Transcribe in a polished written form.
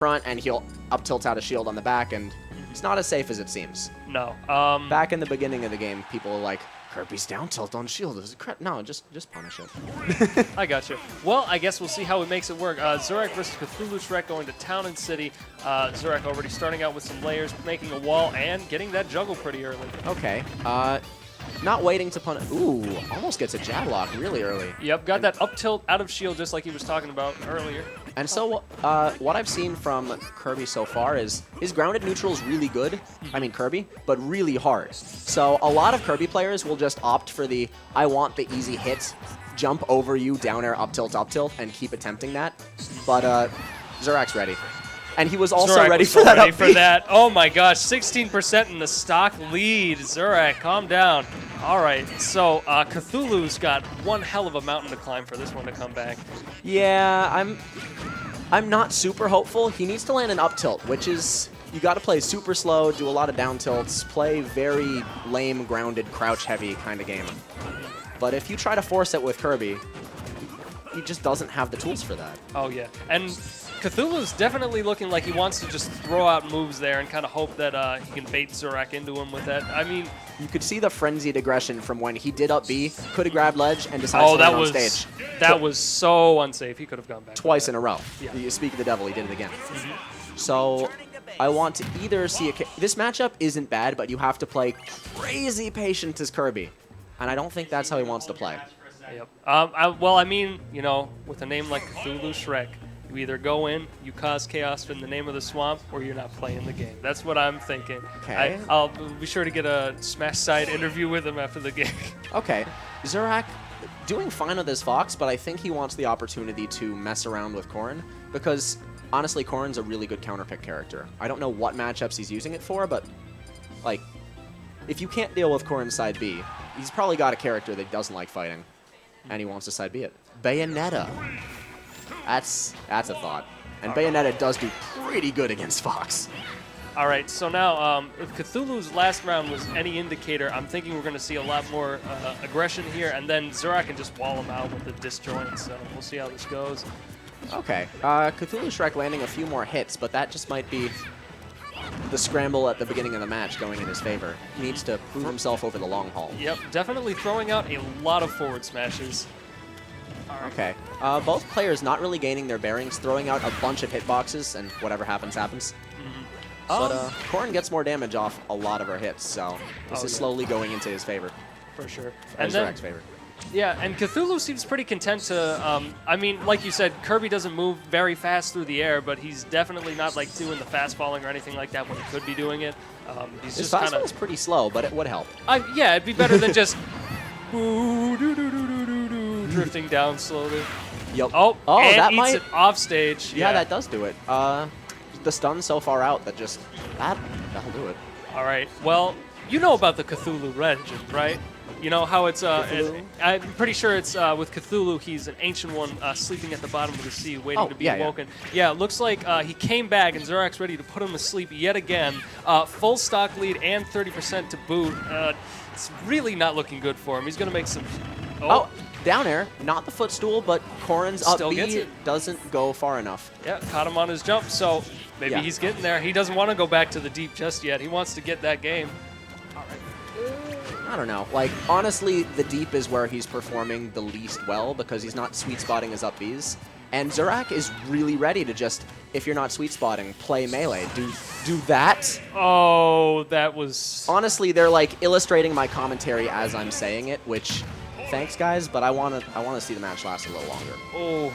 front, and he'll up tilt out a shield on the back, and it's not as safe as it seems. No. Back in the beginning of the game, people were like, Kirby's down tilt on shield. No, just punish it. I got you. Well, I guess we'll see how it makes it work. Zurak versus CthuluShrek going to Town and City. Zurak already starting out with some layers, making a wall, and getting that juggle pretty early. Okay. Not waiting to punish. Ooh, almost gets a jab lock really early. Yep, got that up tilt out of shield just like he was talking about earlier. And so what I've seen from Kirby so far is his grounded neutral is really good. I mean Kirby, but really hard. So a lot of Kirby players will just opt for the I want the easy hit, jump over you, down air, up tilt, and keep attempting that. But Zurak's ready. And he was also ready for that up for that. Oh my gosh, 16% in the stock lead. Zurak, calm down. All right, so Cthulhu's got one hell of a mountain to climb for this one to come back. Yeah, I'm not super hopeful. He needs to land an up tilt, which is you got to play super slow, do a lot of down tilts, play very lame, grounded, crouch heavy kind of game. But if you try to force it with Kirby, he just doesn't have the tools for that. Oh yeah, and Cthulhu's definitely looking like he wants to just throw out moves there and kind of hope that he can bait Zurak into him with that. I mean, you could see the frenzied aggression from when he did up B, could have grabbed ledge, and decided to land on stage. That was so unsafe. He could have gone back. Twice in a row. Yeah. You speak of the devil, he did it again. So I want to either see this matchup isn't bad, but you have to play crazy patient as Kirby, and I don't think that's how he wants to play. Yep. Well, I mean, you know, with a name like CthuluShrek, you either go in, you cause chaos in the name of the swamp, or you're not playing the game. That's what I'm thinking. Okay. I'll be sure to get a Smash Side interview with him after the game. Okay. Zurak doing fine with his Fox, but I think he wants the opportunity to mess around with Corrin, because honestly, Corrin's a really good counterpick character. I don't know what matchups he's using it for, but like, if you can't deal with Corrin's side B, he's probably got a character that doesn't like fighting, and he wants to side B it. Bayonetta. That's a thought. And Bayonetta does do pretty good against Fox. All right, so now if Cthulhu's last round was any indicator, I'm thinking we're going to see a lot more aggression here, and then Zurak can just wall him out with the disjoint, so we'll see how this goes. Okay. CthuluShrek landing a few more hits, but that just might be the scramble at the beginning of the match going in his favor. He needs to prove himself over the long haul. Yep, definitely throwing out a lot of forward smashes. Okay. Both players not really gaining their bearings, throwing out a bunch of hitboxes, and whatever happens, happens. But Corrin gets more damage off a lot of her hits, so this is slowly going into his favor. For sure. And Zurak's favor. Yeah, and Cthulhu seems pretty content to, I mean, like you said, Kirby doesn't move very fast through the air, but he's definitely not like doing the fast falling or anything like that when he could be doing it. He's His just fast kind fall is pretty slow, but it would help. Yeah, it'd be better than just drifting down slowly. Yep. Oh, and that eats might it off stage. Yeah, that does do it. The stun's so far out that just that'll do it. All right. Well, you know about the Cthulhu legend, right? You know how it's, I'm pretty sure it's with Cthulhu, he's an ancient one sleeping at the bottom of the sea waiting to be awoken. Yeah, it looks like he came back and Zurak's ready to put him to sleep yet again. Full stock lead and 30% to boot. It's really not looking good for him. He's going to make some... Oh, down air. Not the footstool, but Corrin's up B doesn't go far enough. Yeah, caught him on his jump, so maybe he's getting there. He doesn't want to go back to the deep just yet. He wants to get that game. I don't know. Like, honestly, the deep is where he's performing the least well because he's not sweet spotting his up Bs. And Zurak is really ready to just, if you're not sweet spotting, play melee. Do that. Oh, that was... Honestly, they're like illustrating my commentary as I'm saying it, which, thanks guys, but I wanna see the match last a little longer. Oh,